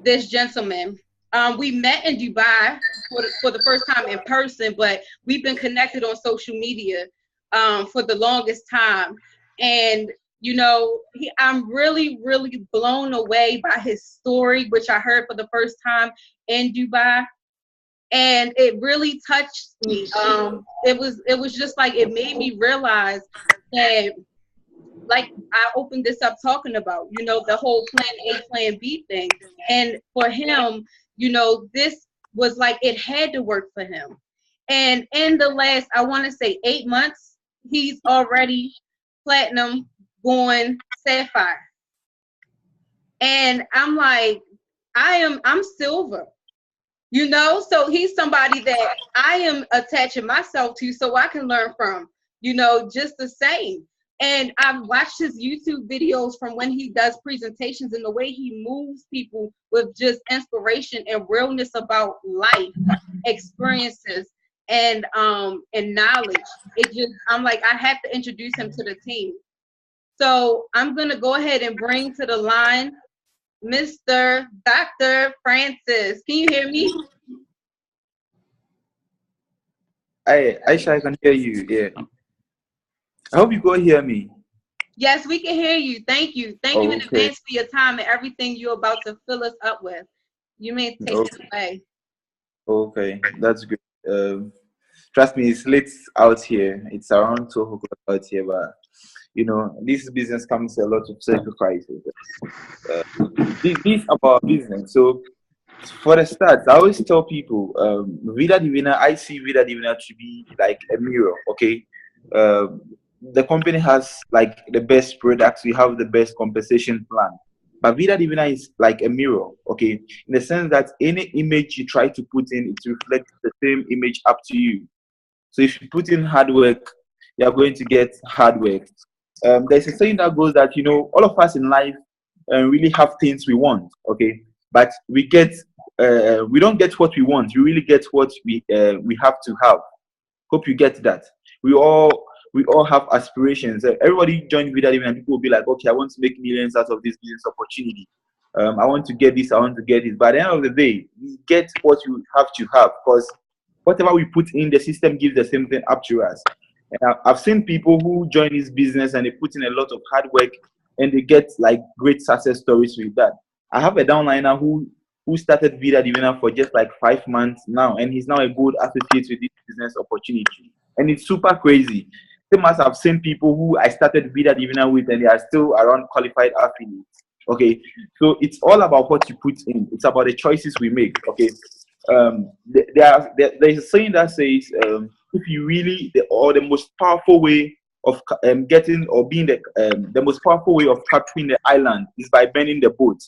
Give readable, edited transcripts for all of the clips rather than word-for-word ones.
this gentleman. We met in Dubai for the first time in person, but we've been connected on social media for the longest time. And you know, I'm really, really blown away by his story, which I heard for the first time in Dubai, and it really touched me. It was just like it made me realize that, like I opened this up talking about, you know, the whole plan A, plan B thing. And for him, you know, this was like it had to work for him. And in the last, I want to say 8 months, he's already platinum, going sapphire. And I'm like, I'm silver, you know? So he's somebody that I am attaching myself to so I can learn from, you know, just the same. And I've watched his YouTube videos from when he does presentations, and the way he moves people with just inspiration and realness about life experiences and knowledge. It just, I'm like, I have to introduce him to the team. So I'm gonna go ahead and bring to the line Mr. Dr. Francis. Can you hear me? I can hear you. Yeah. I hope you go hear me. Yes, we can hear you. Thank you. Thank you Oh, in okay. advance for your time and everything you're about to fill us up with. You may take it Okay. away. Okay. That's good. Trust me, it's late out here. It's around 12 o'clock out here, but this business comes with a lot of sacrifices. Uh, this about business. So for the start, I always tell people, Vida Divina, I see Vida Divina to be like a mirror. Okay. Um, the company has like the best products, we have the best compensation plan. But Vida Divina is like a mirror, okay, in the sense that any image you try to put in, it reflects the same image up to you. So if you put in hard work, you're going to get hard work. There's a saying that goes that all of us in life really have things we want, okay, but we don't get what we want. We really get what we have to have. Hope you get that. We all we all have aspirations. Everybody join Vida Living and people will be like, okay, I want to make millions out of this business opportunity. I want to get this, I want to get this. But at the end of the day, we get what you have to have because whatever we put in, the system gives the same thing up to us. And I've seen people who join this business and they put in a lot of hard work and they get like great success stories with that. I have a downliner who started Vida Divina for just like 5 months now, and he's now a good associate with this business opportunity. And it's super crazy. Same as I've seen people who I started Vida Divina with, and they are still around qualified affiliates. Okay, so it's all about what you put in. It's about the choices we make. Okay, there's a saying that says, if you really the most powerful way of getting or being the most powerful way of capturing the island is by burning the boat.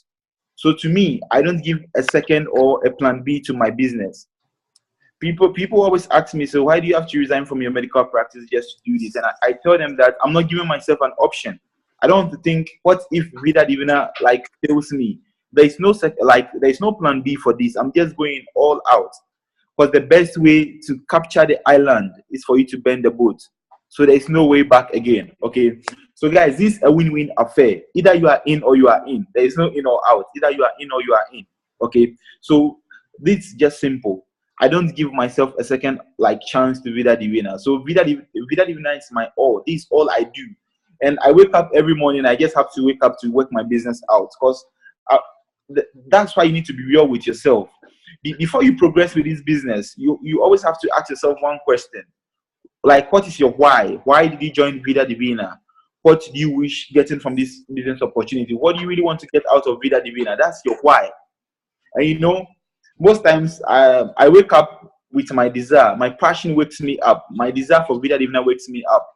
So to me, I don't give a second or a plan B to my business. People always ask me, so why do you have to resign from your medical practice just to do this? And I tell them that I'm not giving myself an option. I don't want to think, what if Vida Divina like fails me? There is no plan B for this. I'm just going all out. Because the best way to capture the island is for you to bend the boat. So there is no way back again. Okay. So guys, this is a win-win affair. Either you are in or you are in. There is no in or out. Either you are in or you are in. Okay. So this is just simple. I don't give myself a second like chance to Vida Divina. So Vida Divina is my all. This is all I do. And I wake up every morning. I just have to wake up to work my business out because that's why you need to be real with yourself. Before you progress with this business, you always have to ask yourself one question. Like, what is your why? Why did you join Vida Divina? What do you wish getting from this business opportunity? What do you really want to get out of Vida Divina? That's your why. And most times I wake up with my desire. My passion wakes me up. My desire for Vida Divina wakes me up.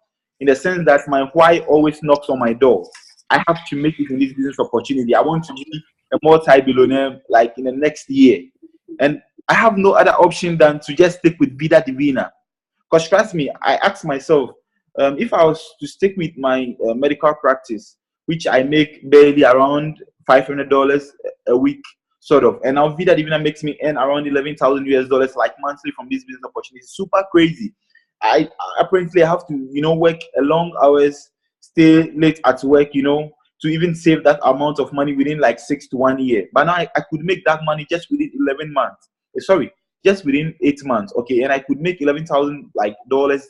In the sense that my why always knocks on my door. I have to make it in this business opportunity. I want to be a multi-billionaire like in the next year. And I have no other option than to just stick with Vida Divina. Because trust me, I asked myself, if I was to stick with my medical practice, which I make barely around $500 a week, sort of, and now Vida Divina makes me earn around 11,000 US dollars like monthly from this business opportunity. Super crazy. I apparently have to, work a long hours, stay late at work, to to even save that amount of money within like 6 to 1 year. But now I could make that money just within 11 months. Sorry, just within 8 months. Okay, and I could make 11,000 like dollars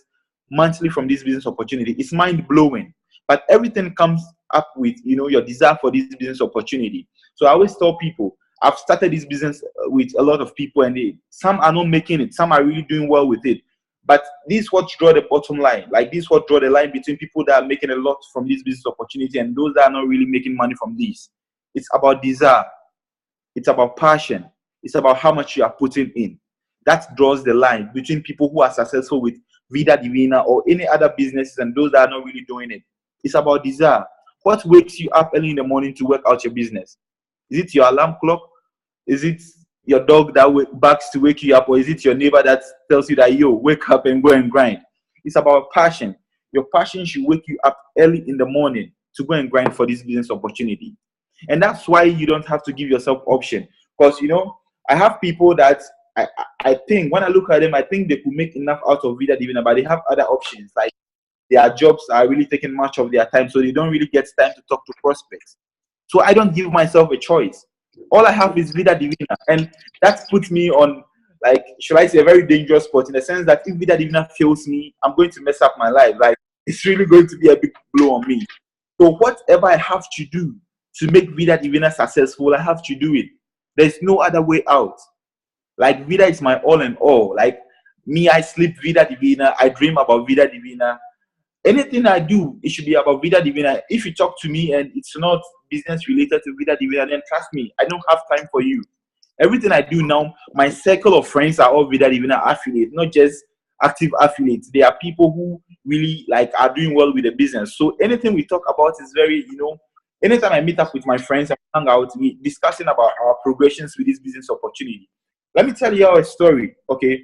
monthly from this business opportunity. It's mind blowing. But everything comes up with your desire for this business opportunity. So I always tell people, I've started this business with a lot of people, and some are not making it, some are really doing well with it. But this is what draw the bottom line. Like this is what draw the line between people that are making a lot from this business opportunity and those that are not really making money from this. It's about desire. It's about passion. It's about how much you are putting in. That draws the line between people who are successful with Vida Divina or any other businesses and those that are not really doing it. It's about desire. What wakes you up early in the morning to work out your business? Is it your alarm clock? Is it your dog that barks to wake you up? Or is it your neighbor that tells you that, yo, wake up and go and grind? It's about passion. Your passion should wake you up early in the morning to go and grind for this business opportunity. And that's why you don't have to give yourself option. Because, I have people that I think, when I look at them, I think they could make enough out of Vida Divina, but they have other options. Like their jobs are really taking much of their time, so they don't really get time to talk to prospects. So I don't give myself a choice. All I have is Vida Divina, and that puts me on, like, should I say, a very dangerous spot, in the sense that if Vida Divina fails me, I'm going to mess up my life. Like, it's really going to be a big blow on me. So whatever I have to do to make Vida Divina successful, I have to do it. There's no other way out. Like, Vida is my all in all. Like me, I sleep Vida Divina. I dream about Vida Divina. Anything I do, it should be about Vida Divina. If you talk to me and it's not business related to Vida Divina, then trust me, I don't have time for you. Everything I do now, my circle of friends are all Vida Divina affiliates, not just active affiliates. They are people who really are doing well with the business. So anything we talk about is very, anytime I meet up with my friends and hang out, we discussing about our progressions with this business opportunity. Let me tell you a story, okay?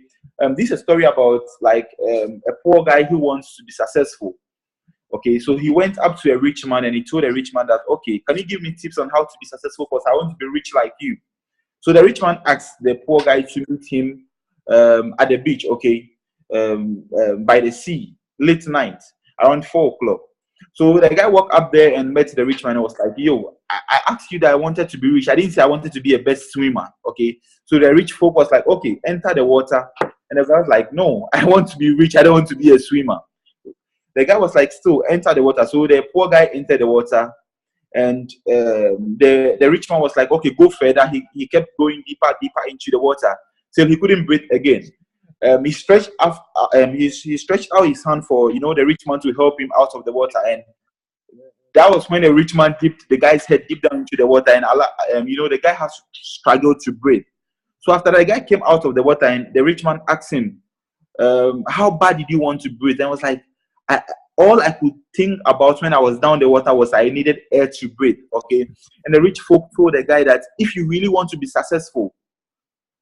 This is a story about a poor guy who wants to be successful. Okay, so he went up to a rich man and he told a rich man that, okay, can you give me tips on how to be successful, because I want to be rich like you. So the rich man asked the poor guy to meet him at the beach, okay, by the sea, late night, around 4 o'clock. So the guy walked up there and met the rich man and was like, yo, I asked you that I wanted to be rich. I didn't say I wanted to be a best swimmer, okay? So the rich folk was like, okay, enter the water. And the guy was like, no, I want to be rich. I don't want to be a swimmer. The guy was like, still, enter the water. So the poor guy entered the water. And the rich man was like, okay, go further. He kept going deeper into the water till he couldn't breathe again. He stretched out his hand for the rich man to help him out of the water, and that was when the rich man dipped the guy's head deep down into the water, and the guy has struggled to breathe. So after the guy came out of the water, and the rich man asked him, how bad did you want to breathe? And I was like, all I could think about when I was down the water was I needed air to breathe. Okay, and the rich folk told the guy that if you really want to be successful,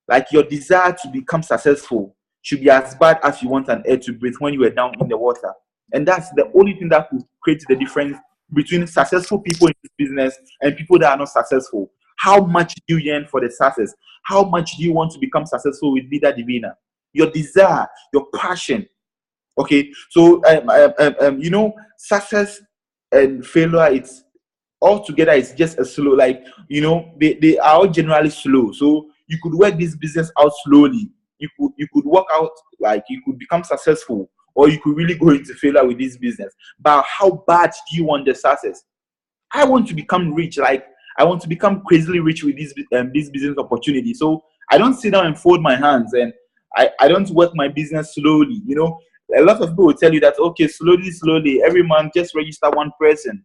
like your desire to become successful should be as bad as you want an air to breathe when you were down in the water. And that's the only thing that could create the difference between successful people in this business and people that are not successful. How much do you yearn for the success? How much do you want to become successful with Vida Divina? Your desire, your passion. Okay, so success and failure, it's all together. It's just a slow, they are all generally slow. So you could work this business out slowly. You could work out, you could become successful, or you could really go into failure with this business. But how bad do you want the success? I want to become rich. I want to become crazily rich with this business opportunity. So I don't sit down and fold my hands, and I don't work my business slowly. A lot of people will tell you that, okay, slowly, every month just register one person.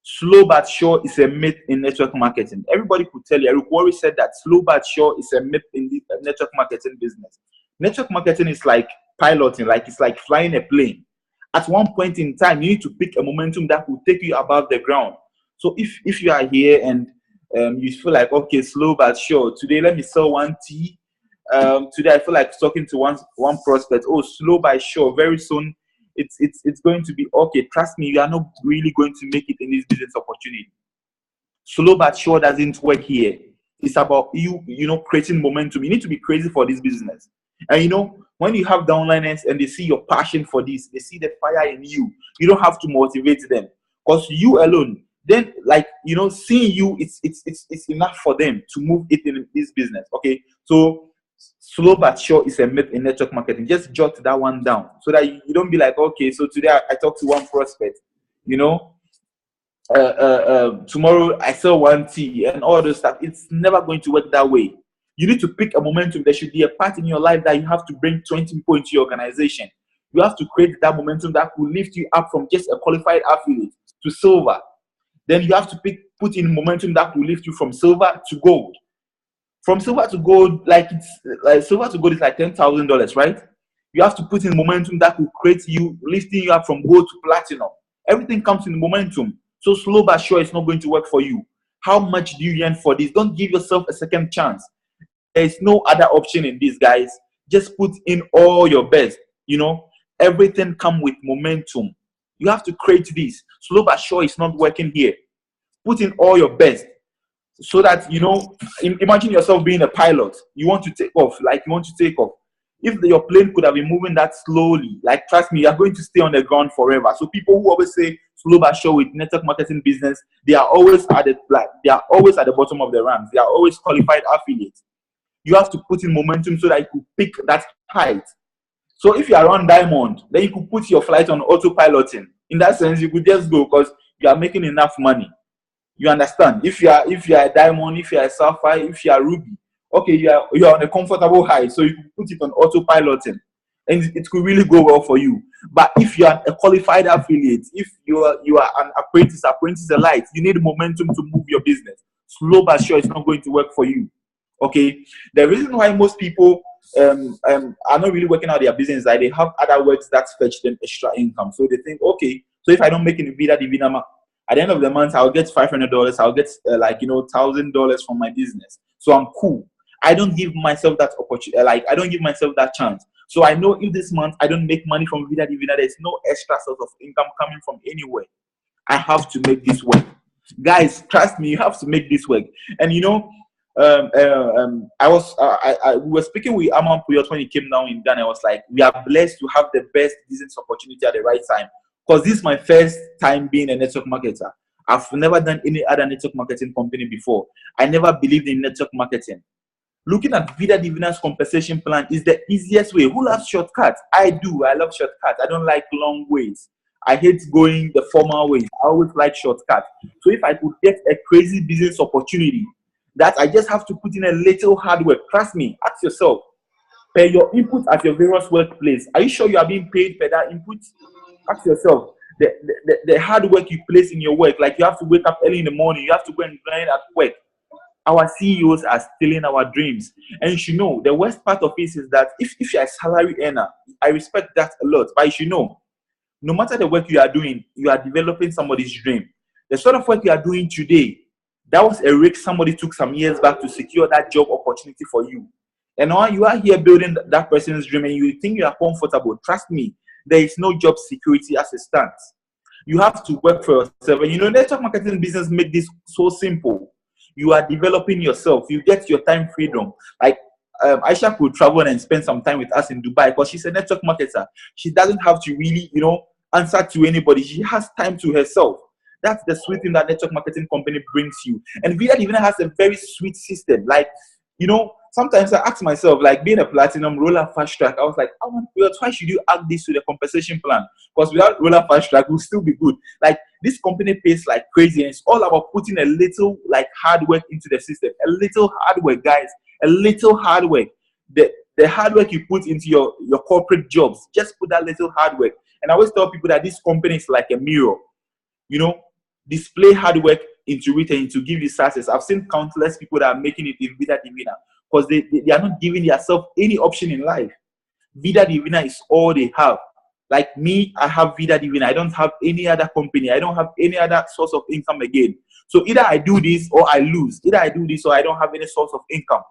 Slow but sure is a myth in network marketing. Everybody could tell you. Eric Worre said that slow but sure is a myth in the network marketing business. Network marketing is like piloting, it's like flying a plane. At one point in time, you need to pick a momentum that will take you above the ground. So if you are here and you feel like, okay, slow but sure, today let me sell one tea. Today I feel like talking to one prospect. Oh, slow but sure, very soon it's going to be okay. Trust me, you are not really going to make it in this business opportunity. Slow but sure doesn't work here. It's about you creating momentum. You need to be crazy for this business. And when you have downliners and they see your passion for this, they see the fire in you. You don't have to motivate them, because you alone then like seeing you, it's enough for them to move it in this business. Okay, so slow but sure is a myth in network marketing. Just jot that one down so that you don't be like, okay, so today I talked to one prospect, tomorrow I sell one tea and all those stuff. It's never going to work that way. You need to pick a momentum. There should be a part in your life that you have to bring 20 people into your organization. You have to create that momentum that will lift you up from just a qualified affiliate to silver. Then you have to put in momentum that will lift you from silver to gold. From silver to gold, silver to gold is like $10,000, right? You have to put in momentum that will create you, lifting you up from gold to platinum. Everything comes in momentum. So slow but sure, it's not going to work for you. How much do you earn for this? Don't give yourself a second chance. There is no other option in this, guys. Just put in all your best. Everything comes with momentum. You have to create this. Slow but sure, it's not working here. Put in all your best so that, imagine yourself being a pilot. You want to take off. If your plane could have been moving that slowly, trust me, you're going to stay on the ground forever. So people who always say slow but sure with network marketing business, they are always at the bottom of the ranks. They are always qualified affiliates. You have to put in momentum so that you could pick that height. So if you are on diamond, then you could put your flight on autopiloting. In that sense, you could just go because you are making enough money. You understand? If you are a diamond, if you are a sapphire, if you are ruby, okay, you are on a comfortable height, so you can put it on autopiloting, and it could really go well for you. But if you are a qualified affiliate, if you are an apprentice elite, you need momentum to move your business. Slow but sure, it's not going to work for you. Okay, the reason why most people are not really working out their business is that they have other works that fetch them extra income. So they think, okay, so if I don't make any Vida Divina, at the end of the month, I'll get $500. I'll get $1,000 from my business. So I'm cool. I don't give myself that opportunity. I don't give myself that chance. So I know if this month I don't make money from Vida Divina, there's no extra source of income coming from anywhere. I have to make this work. Guys, trust me, you have to make this work. And we were speaking with Amon Puyot when he came down in Ghana. I was like, we are blessed to have the best business opportunity at the right time. Because this is my first time being a network marketer. I've never done any other network marketing company before. I never believed in network marketing. Looking at Vida Divina's compensation plan is the easiest way. Who loves shortcuts? I do. I love shortcuts. I don't like long ways. I hate going the formal ways. I always like shortcuts. So if I could get a crazy business opportunity that I just have to put in a little hard work, trust me, ask yourself, per your input at your various workplace, are you sure you are being paid per that input? Ask yourself, the hard work you place in your work, like you have to wake up early in the morning, you have to go and grind at work. Our CEOs are stealing our dreams. And you should know, the worst part of it is that if you're a salary earner, I respect that a lot, but you should know, no matter the work you are doing, you are developing somebody's dream. The sort of work you are doing today, that was a risk somebody took some years back to secure that job opportunity for you. And now you are here building that person's dream and you think you are comfortable. Trust me, there is no job security as it stands. You have to work for yourself. And network marketing business make this so simple. You are developing yourself. You get your time freedom. Like Aisha could travel and spend some time with us in Dubai because she's a network marketer. She doesn't have to really, answer to anybody. She has time to herself. That's the sweet thing that network marketing company brings you. And Vida even has a very sweet system. Sometimes I ask myself, being a platinum roller fast track, I was like, why should you add this to the compensation plan? Because without roller fast track, we'll still be good. This company pays like crazy, and it's all about putting a little hard work into the system. A little hard work, guys. A little hard work. The hard work you put into your corporate jobs, just put that little hard work. And I always tell people that this company is like a mirror. Display hard work into it and to give you success. I've seen countless people that are making it in Vida Divina because they are not giving themselves any option in life. Vida Divina is all they have. Like me, I have Vida Divina. I don't have any other company. I don't have any other source of income again. So either I do this or I lose. Either I do this or I don't have any source of income.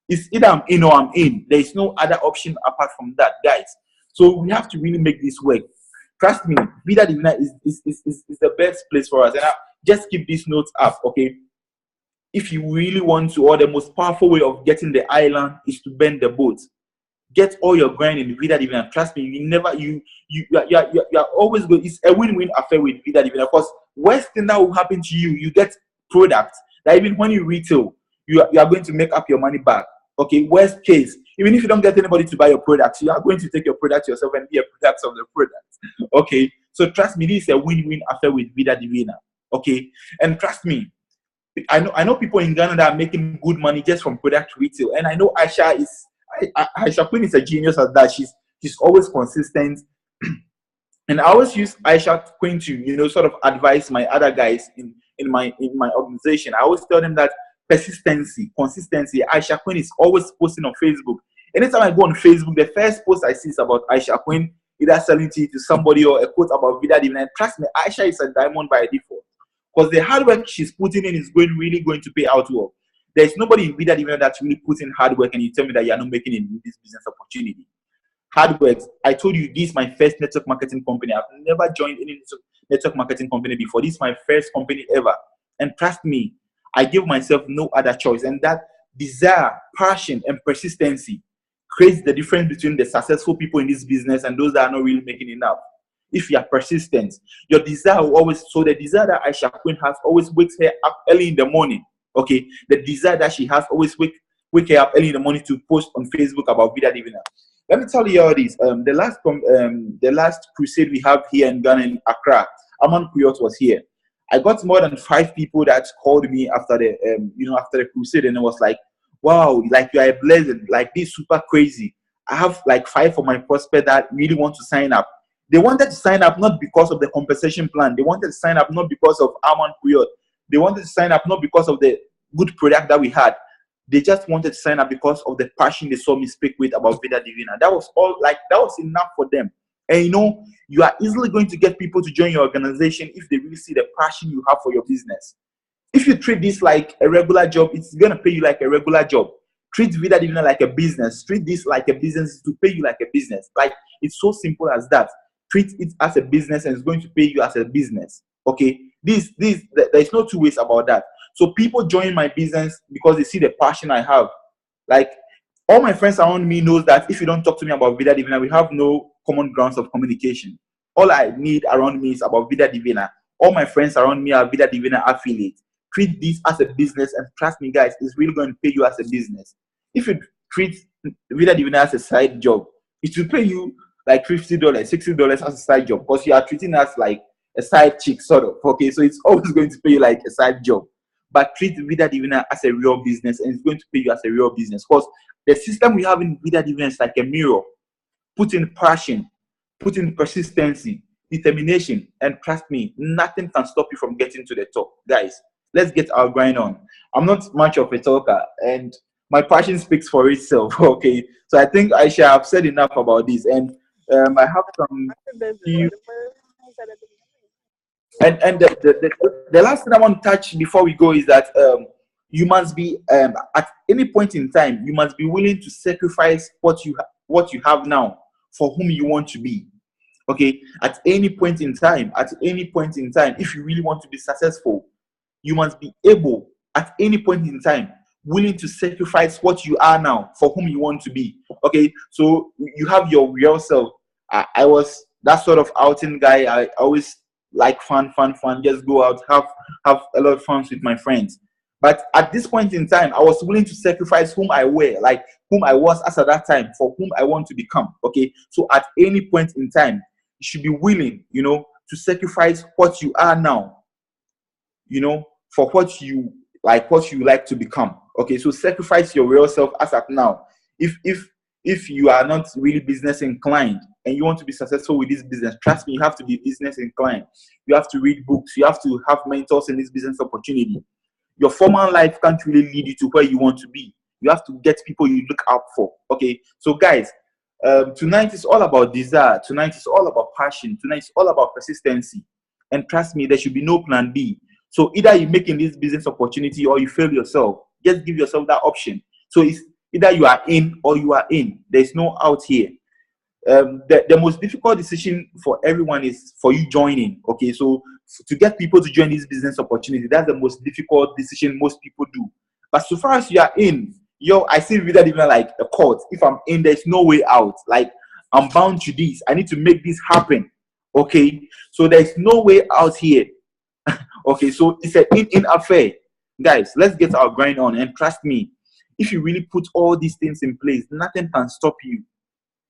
It's either I'm in or I'm in. There is no other option apart from that, guys. So we have to really make this work. Trust me, Vida Divina is the best place for us. And just keep these notes up, okay? If you really want to, or the most powerful way of getting the island is to bend the boat. get all your grind in Vida Divina. Trust me, you are always good. It's a win-win affair with Vida Divina. Of course, worst thing that will happen to you, you get products that even when you retail, you are going to make up your money back. Okay, worst case, even if you don't get anybody to buy your products, you are going to take your product yourself and be a product of the product. Okay, so trust me, this is a win-win affair with Vida Divina. Okay, and trust me, I know people in Ghana that are making good money just from product retail, and I know Aisha Queen is a genius at that. She's always consistent, and I always use Aisha Queen to sort of advise my other guys in my organization. I always tell them that persistency, consistency. Aisha Queen is always posting on Facebook. Anytime I go on Facebook, the first post I see is about Aisha Queen, either selling tea to somebody or a quote about Vida Divina. And trust me, Aisha is a diamond by default. Because the hard work she's putting in is really going to pay out well. There's nobody in Vida Divina that's really putting hard work and you tell me that you're not making it in this business opportunity. Hard work. I told you this is my first network marketing company. I've never joined any network marketing company before. This is my first company ever. And trust me, I give myself no other choice. And that desire, passion, and persistency creates the difference between the successful people in this business and those that are not really making enough. If you are persistent, your desire will always, so the desire that Aisha Queen has always wakes her up early in the morning. Okay, the desire that she has always wake her up early in the morning to post on Facebook about Vida Divina. Let me tell you all this. The last crusade we have here in Ghana in Accra, Aman Kuyot was here. I got more than 5 people that called me after the crusade, and it was like, wow, like you are a blessing, like this super crazy. I have like 5 of my prospects that really want to sign up. They wanted to sign up not because of the compensation plan. They wanted to sign up not because of Aman Kuyot. They wanted to sign up not because of the good product that we had. They just wanted to sign up because of the passion they saw me speak with about Vida Divina. That was all, like, that was enough for them. And you are easily going to get people to join your organization if they really see the passion you have for your business. If you treat this like a regular job, it's going to pay you like a regular job. Treat Vida Divina like a business. Treat this like a business to pay you like a business. Like, it's so simple as that. Treat it as a business and it's going to pay you as a business. Okay? There's no two ways about that. So people join my business because they see the passion I have. Like, all my friends around me knows that if you don't talk to me about Vida Divina, we have no common grounds of communication. All I need around me is about Vida Divina. All my friends around me are Vida Divina affiliates. Treat this as a business, and trust me, guys, it's really going to pay you as a business. If you treat Vida Divina as a side job, it will pay you like $50, $60 as a side job because you are treating us like a side chick, sort of. Okay, so it's always going to pay you like a side job. But treat Vida Divina as a real business, and it's going to pay you as a real business because the system we have in Vida Divina is like a mirror. Put in passion, put in persistency, determination, and trust me, nothing can stop you from getting to the top. Guys, let's get our grind on. I'm not much of a talker, and my passion speaks for itself. Okay, so I think I shall have said enough about this, and I have some. And the last thing I want to touch before we go is that you must be at any point in time you must be willing to sacrifice what you have now for whom you want to be. Okay, at any point in time, if you really want to be successful, you must be able at any point in time willing to sacrifice what you are now for whom you want to be. Okay, so you have your real self. I was that sort of outing guy. I always like fun, just go out, have a lot of fun with my friends. But at this point in time, I was willing to sacrifice whom I were, like whom I was as at that time, for whom I want to become. Okay, so at any point in time, you should be willing, to sacrifice what you are now, for what you like to become. Okay, so sacrifice your real self as at now. If you are not really business inclined and you want to be successful with this business, trust me, you have to be business inclined. You have to read books. You have to have mentors in this business opportunity. Your formal life can't really lead you to where you want to be. You have to get people you look out for. Okay, so guys, tonight is all about desire. Tonight is all about passion. Tonight is all about persistency. And trust me, there should be no plan B. So either you make in this business opportunity or you fail yourself. Just give yourself that option. So it's either you are in or you are in. There's no out here. The most difficult decision for everyone is for you joining. Okay, so to get people to join this business opportunity, that's the most difficult decision most people do. But so far as you are in, yo, I see Vida even like a court. If I'm in, there's no way out. Like, I'm bound to this. I need to make this happen. Okay, so there's no way out here. Okay, so it's an in affair. Guys, let's get our grind on. And trust me, if you really put all these things in place, nothing can stop you.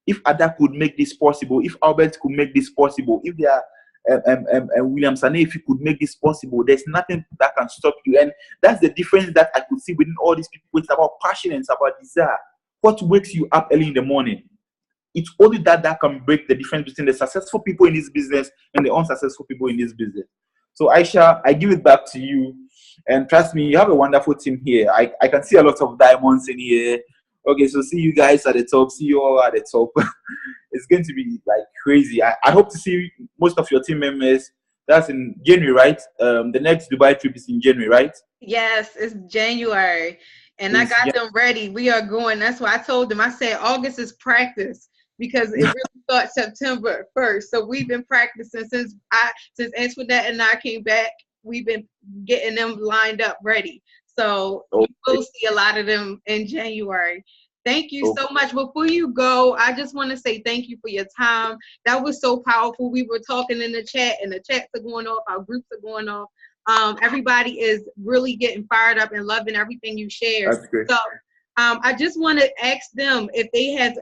If Ada could make this possible, if Albert could make this possible, if they are William Sane, if you could make this possible, there's nothing that can stop you. And that's the difference that I could see within all these people. It's about passion and it's about desire. What wakes you up early in the morning? It's only that can break the difference between the successful people in this business and the unsuccessful people in this business. So Aisha, I give it back to you. And trust me, you have a wonderful team here. I can see a lot of diamonds in here. Okay, so see you guys at the top. See you all at the top. It's going to be like crazy. I hope to see most of your team members. That's in January, right? The next Dubai trip is in January, right? Yes, it's January. And I got them ready. We are going. That's why I told them. I said August is practice because it really starts September 1st. So we've been practicing since Antoinette and I came back. We've been getting them lined up ready. So you will see a lot of them in January. Thank you so much. Before you go, I just want to say thank you for your time. That was so powerful. We were talking in the chat, and the chats are going off. Our groups are going off. Everybody is really getting fired up and loving everything you shared. That's great. So I just want to ask them if they have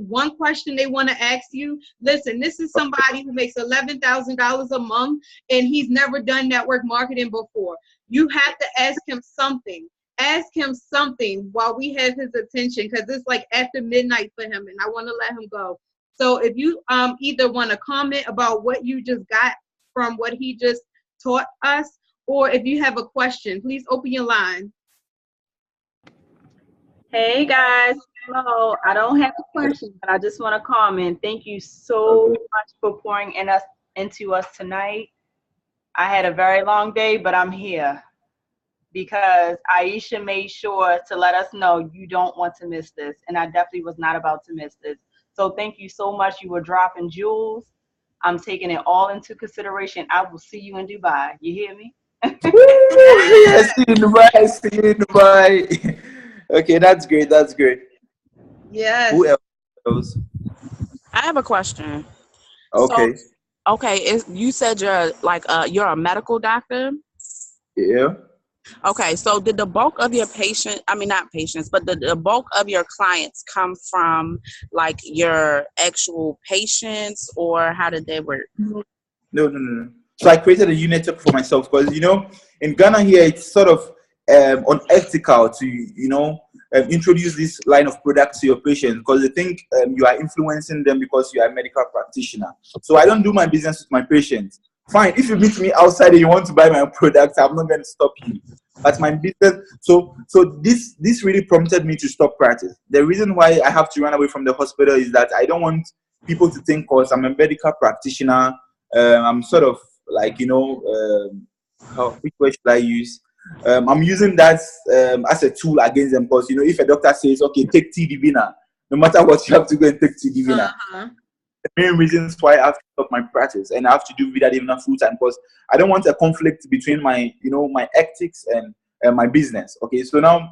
one question they want to ask you. Listen, this is somebody who makes $11,000 a month, and he's never done network marketing before. You have to ask him something. Ask him something while we have his attention, because it's like after midnight for him, and I want to let him go. So if you either want to comment about what you just got from what he just taught us, or if you have a question, please open your line. Hey guys, hello. I don't have a question, but I just want to comment. Thank you so much for pouring into us tonight. I had a very long day, but I'm here because Aisha made sure to let us know you don't want to miss this, and I definitely was not about to miss this. So thank you so much. You were dropping jewels. I'm taking it all into consideration. I will see you in Dubai. You hear me? I see you in Dubai. I see you in Dubai. Okay, that's great. That's great. Yes. Who else? I have a question. Okay. So, okay, you said you're like you're a medical doctor. Yeah. Okay, so did the bulk of your not patients, but the bulk of your clients come from like your actual patients, or how did they work? No. So I created a unit for myself because, in Ghana here, it's sort of unethical to, introduce this line of products to your patients because they think you are influencing them because you are a medical practitioner. So I don't do my business with my patients. Fine, if you meet me outside and you want to buy my products, I'm not going to stop you. That's my business. So this really prompted me to stop practice. The reason why I have to run away from the hospital is that I don't want people to think because I'm a medical practitioner, I'm sort of like, which word should I use? I'm using that as a tool against them because, if a doctor says, okay, take T Divina, no matter what, you have to go and take T Divina. The main reasons why I have to stop my practice and I have to do Vida Divina full time because I don't want a conflict between my, my ethics and my business. Okay, so now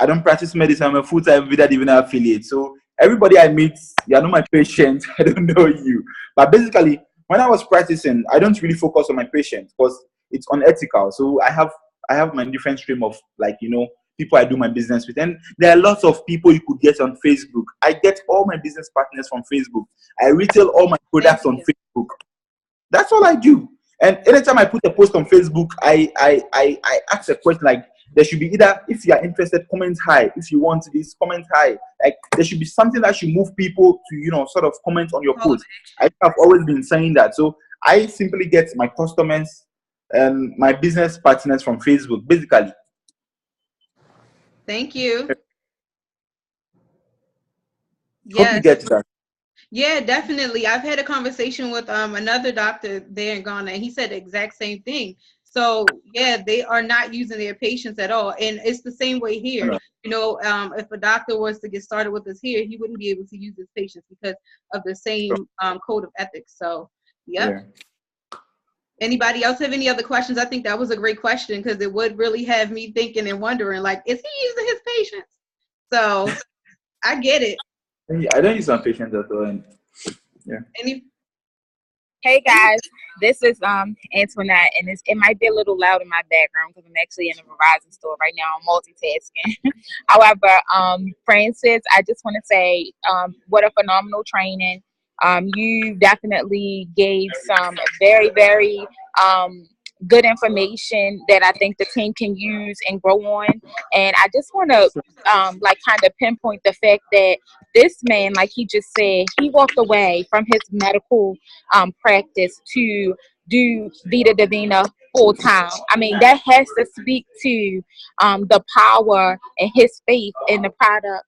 I don't practice medicine. I'm a full time Vida Divina affiliate. So everybody I meet, you are not my patient. I don't know you. But basically, when I was practicing, I don't really focus on my patients because it's unethical. So I have my different stream of people I do my business with. And there are lots of people you could get on Facebook. I get all my business partners from Facebook. I retail all my products on Facebook. That's all I do. And anytime I put a post on Facebook, I ask a question like, there should be either, if you are interested, comment high. If you want this, comment high. Like, there should be something that should move people to, sort of comment on your post. I have always been saying that. So I simply get my customers and my business partners from Facebook, basically. Thank you. Hope you get that. Yeah, definitely. I've had a conversation with another doctor there in Ghana, and he said the exact same thing. So yeah, they are not using their patients at all, and it's the same way here. If a doctor was to get started with us here, he wouldn't be able to use his patients because of the same code of ethics. So yeah. Anybody else have any other questions? I think that was a great question because it would really have me thinking and wondering, like, is he using his patients? So I get it. I don't use some patients at all. And yeah. Any Hey guys, this is Antoinette, and it might be a little loud in my background because I'm actually in a Verizon store right now. I'm multitasking. However, Francis, I just want to say, what a phenomenal training. You definitely gave some very, very good information that I think the team can use and grow on. And I just want to like kind of pinpoint the fact that this man, like he just said, he walked away from his medical practice to do Vida Divina full time. I mean, that has to speak to the power and his faith in the product.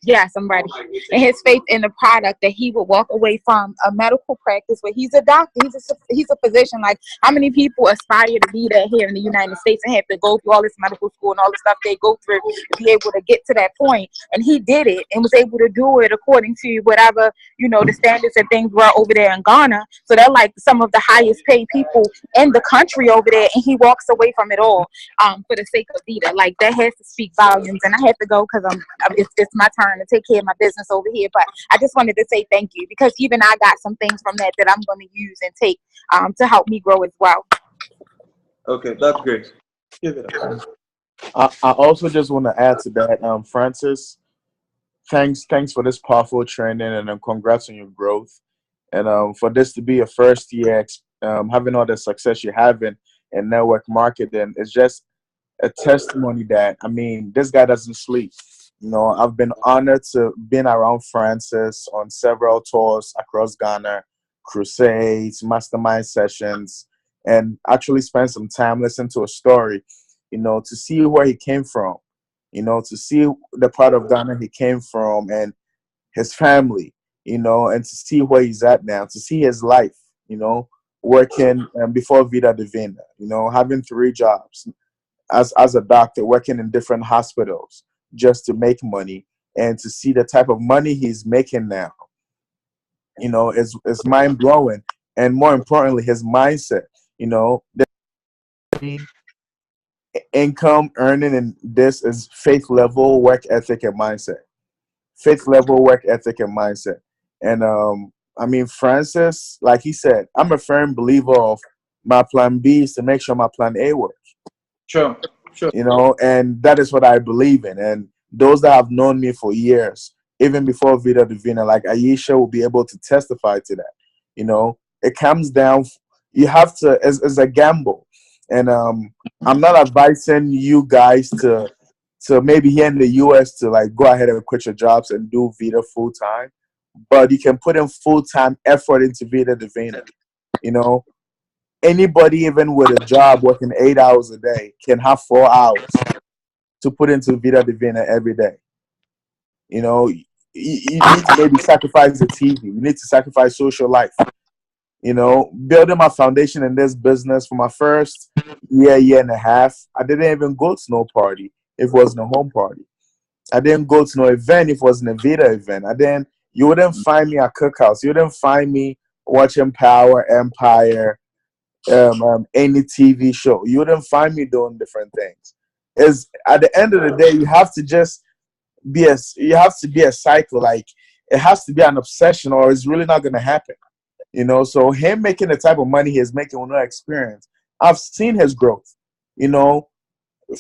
Yes, I'm ready. And his faith in the product, that he would walk away from a medical practice where he's a doctor, he's a physician. Like, how many people aspire to be that here in the United States and have to go through all this medical school and all the stuff they go through to be able to get to that point? And he did it and was able to do it according to whatever, the standards and things were over there in Ghana. So they're like some of the highest paid people in the country over there, and he walks away from it all for the sake of Vida. Like, that has to speak volumes. And I have to go because it's my turn to take care of my business over here. But I just wanted to say thank you, because even I got some things from that I'm going to use and take to help me grow as well. Okay, that's great. Give it up. I also just want to add to that, Francis. Thanks for this powerful training, and congrats on your growth. And for this to be your first year, having all the success you're having in network marketing is just a testimony that, I mean, this guy doesn't sleep. I've been honored to being around Francis on several tours across Ghana, crusades, mastermind sessions, and actually spend some time listening to a story, to see where he came from, to see the part of Ghana he came from and his family, and to see where he's at now, to see his life, working before Vida Divina, having 3 jobs as a doctor, working in different hospitals just to make money, and to see the type of money he's making now, is mind blowing. And more importantly, his mindset, the income earning in this is faith level, work ethic, and mindset. Faith level, work ethic, and mindset. And I mean, Francis, like he said, I'm a firm believer of my plan B is to make sure my plan A works. Sure. And that is what I believe in. And those that have known me for years, even before Vida Divina, like Aisha, will be able to testify to that. It comes down, you have to, it's a gamble. And I'm not advising you guys to maybe here in the US to like go ahead and quit your jobs and do Vida full time, but you can put in full time effort into Vida Divina. Anybody, even with a job working 8 hours a day, can have 4 hours to put into Vida Divina every day. You need to maybe sacrifice the TV. You need to sacrifice social life. Building my foundation in this business for my first year and a half, I didn't even go to no party if it wasn't a home party. I didn't go to no event if it wasn't a Vida event. You wouldn't find me at Cookhouse. You wouldn't find me watching Power, Empire, any TV show. You wouldn't find me doing different things. Is at the end of the day, you have to just be a cycle. Like, it has to be an obsession, or it's really not going to happen. So him making the type of money he is making with no experience, I've seen his growth.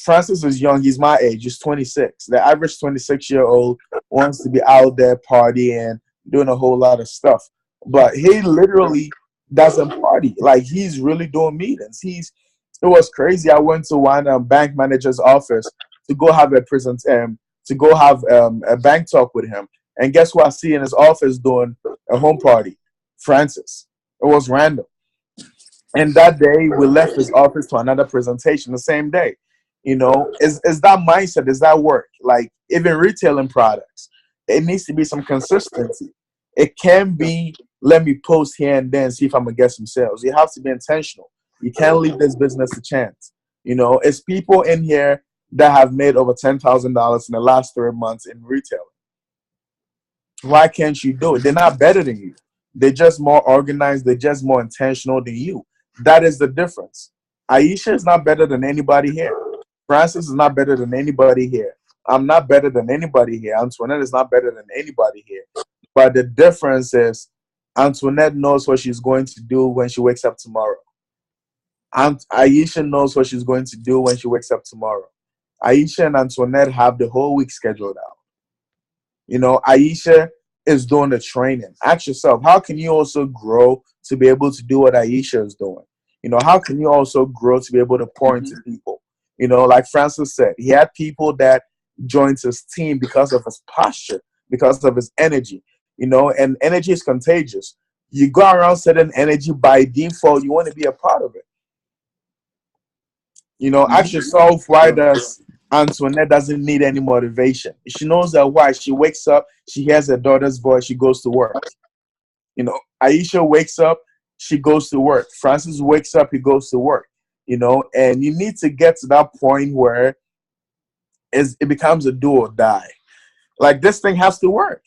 Francis is young. He's my age. He's 26. The average 26-year-old wants to be out there partying, doing a whole lot of stuff. But he literally doesn't party. Like, he's really doing meetings. It was crazy. I went to one bank manager's office to go have a bank talk with him. And guess what I see in his office doing a home party? Francis. It was random. And that day, we left his office to another presentation the same day. Is that mindset? Is that work? Like, even retailing products, it needs to be some consistency. It can be, let me post here and then see if I'm going to get some sales. You have to be intentional. You can't leave this business to chance. It's people in here that have made over $10,000 in the last 3 months in retailing. Why can't you do it? They're not better than you. They're just more organized. They're just more intentional than you. That is the difference. Aisha is not better than anybody here. Francis is not better than anybody here. I'm not better than anybody here. Antoinette is not better than anybody here. But the difference is Antoinette knows what she's going to do when she wakes up tomorrow. Aisha knows what she's going to do when she wakes up tomorrow. Aisha and Antoinette have the whole week scheduled out. You know, Aisha is doing the training. Ask yourself, how can you also grow to be able to do what Aisha is doing? You know, how can you also grow to be able to pour into people? You know, like Francis said, he had people that joined his team because of his posture, because of his energy. You know, and energy is contagious. You go around setting energy by default, you want to be a part of it. You know, ask yourself, why does Antoinette doesn't need any motivation? She knows that why. She wakes up, she hears her daughter's voice, she goes to work. You know, Aisha wakes up, she goes to work. Francis wakes up, he goes to work. You know, and you need to get to that point where it becomes a do or die. Like, this thing has to work.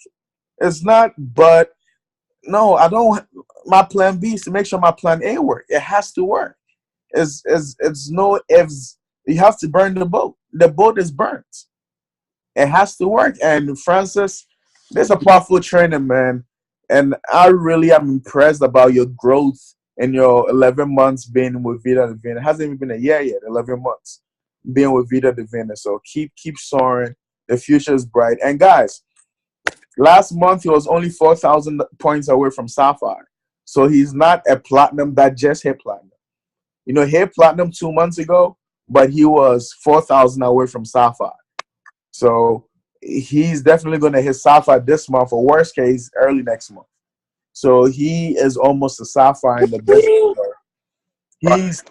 It's not, but no, I don't. My plan B is to make sure my plan A works. It has to work. It's no ifs. You have to burn the boat. The boat is burnt. It has to work. And Francis, there's a powerful training, man. And I really am impressed about your growth in your 11 months being with Vida Divina. It hasn't even been a year yet, 11 months being with Vida Divina. So keep soaring. The future is bright. And guys, last month he was only 4,000 points away from Sapphire. So he's not a platinum that just hit platinum. You know, he hit platinum 2 months ago, but he was 4,000 away from Sapphire. So he's definitely going to hit Sapphire this month, or worst case, early next month. So he is almost a Sapphire in the business.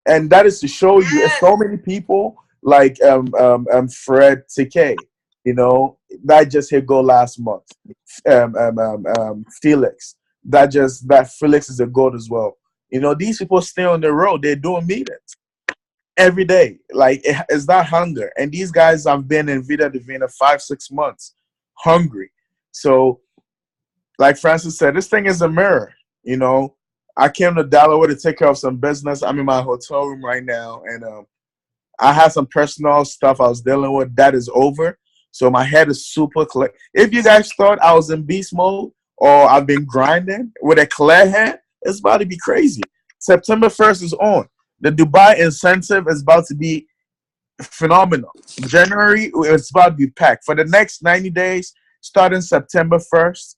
And that is to show you, so many people like Fred TK, you know, that just hit gold last month. Felix, that Felix is a gold as well. You know, these people stay on the road. They're doing meetings every day. Like, it's that hunger. And these guys have been in Vida Divina 5-6 months, hungry. So, like Francis said, this thing is a mirror. You know, I came to Delaware to take care of some business. I'm in my hotel room right now, and I had some personal stuff I was dealing with. That is over. So my head is super clear. If you guys thought I was in beast mode or I've been grinding with a clear head, it's about to be crazy. September 1st is on. The Dubai incentive is about to be phenomenal. January, it's about to be packed. For the next 90 days, starting September 1st,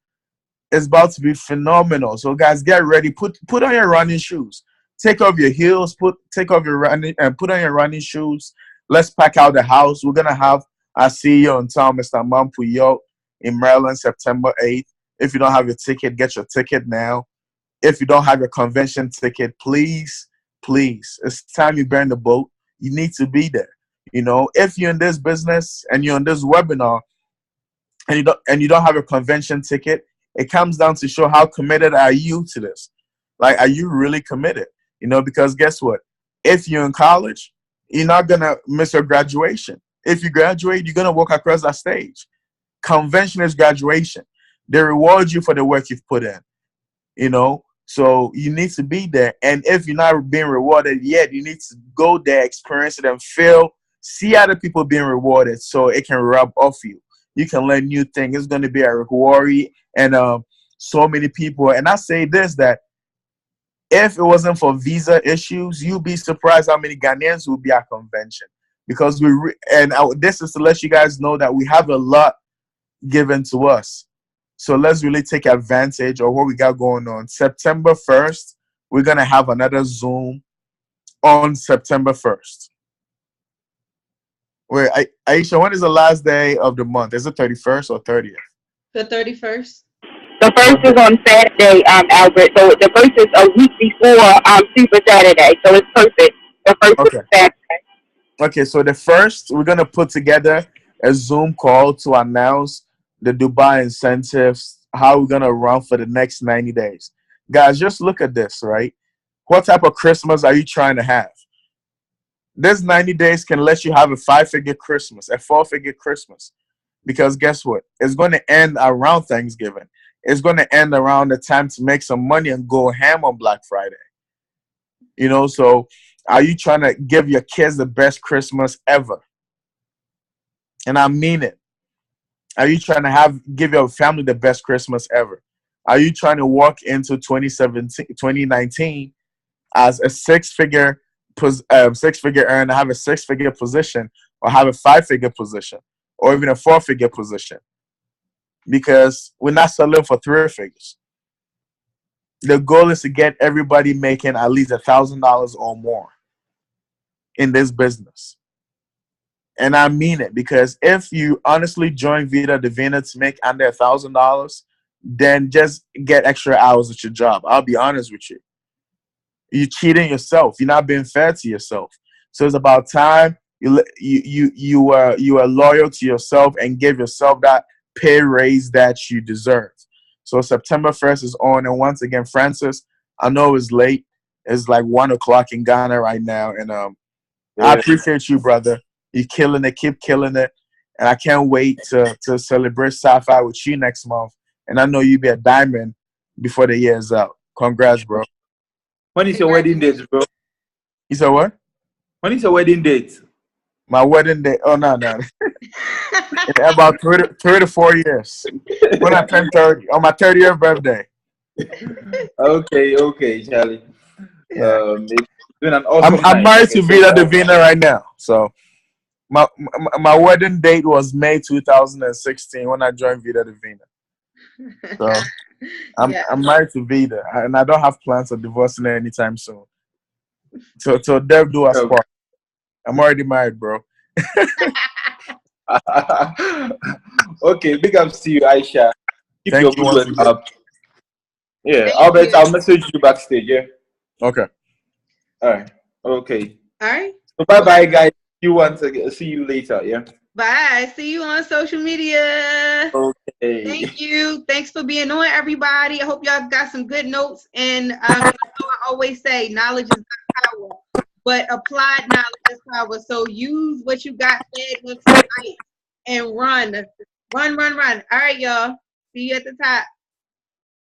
it's about to be phenomenal. So guys, get ready. Put on your running shoes. Take off your heels. Take off your running and put on your running shoes. Let's pack out the house. We're gonna have our CEO in town, Mr. Mampuyo, in Maryland, September 8th. If you don't have your ticket, get your ticket now. If you don't have your convention ticket, please, it's time you burn the boat. You need to be there. You know, if you're in this business and you're on this webinar and you don't have a convention ticket, it comes down to show how committed are you to this. Like, are you really committed? You know, because guess what? If you're in college, you're not gonna miss your graduation. If you graduate, you're gonna walk across that stage. Convention is graduation. They reward you for the work you've put in. You know, so you need to be there. And if you're not being rewarded yet, you need to go there, experience it, and see other people being rewarded, so it can rub off you. You can learn new things. It's going to be a worry, and so many people. And I say this, that if it wasn't for visa issues, you'd be surprised how many Ghanaians would be at convention. Because this is to let you guys know that we have a lot given to us. So let's really take advantage of what we got going on. September 1st, we're going to have another Zoom on September 1st. Wait, Aisha, when is the last day of the month? Is it 31st or 30th? The 31st. The first is on Saturday, Albert. So the first is a week before Super Saturday. So it's perfect. The first Okay. is Saturday. Okay, so the first, we're going to put together a Zoom call to announce the Dubai incentives, how we're going to run for the next 90 days. Guys, just look at this, right? What type of Christmas are you trying to have? This 90 days can let you have a 5-figure Christmas, a 4-figure Christmas. Because guess what? It's going to end around Thanksgiving. It's going to end around the time to make some money and go ham on Black Friday. You know, so are you trying to give your kids the best Christmas ever? And I mean it. Are you trying to give your family the best Christmas ever? Are you trying to walk into 2019 as a six-figure earner, have a six-figure position, or have a five-figure position, or even a four-figure position? Because we're not selling for three figures. The goal is to get everybody making at least $1,000 or more in this business. And I mean it, because if you honestly join Vida Divina to make under $1,000, then just get extra hours at your job. I'll be honest with you. You're cheating yourself. You're not being fair to yourself. So it's about time you are loyal to yourself and give yourself that pay raise that you deserve. So September 1st is on, and once again, Francis, I know it's late. It's like 1:00 in Ghana right now, and I appreciate you, brother. You're killing it. Keep killing it. And I can't wait to celebrate Sapphire with you next month. And I know you'll be a diamond before the year is out. Congrats, bro. When is your wedding date, bro? You said what? When is your wedding date? My wedding date? Oh, no. In about 3 to 4 years. When I turn 30. On my 30th birthday. Okay, Charlie. Yeah. It's been an awesome I'm night. married to Vida Divina right now. So my wedding date was May 2016 when I joined Vida Divina. So I'm married to Vida, and I don't have plans of divorcing her anytime soon. So Dev do us part. I'm already married, bro. Okay, big ups to you, Aisha. Keep Thank your you good once work up. Yeah, Thank I'll message you backstage. Yeah. Okay. All right. Okay. All right. So bye, guys. See you later. Yeah. Bye. See you on social media. Okay. Thank you. Thanks for being on, everybody. I hope y'all got some good notes. And you know, I always say knowledge is not power, but applied knowledge is power. So use what you got fed with tonight and run. All right, y'all. See you at the top.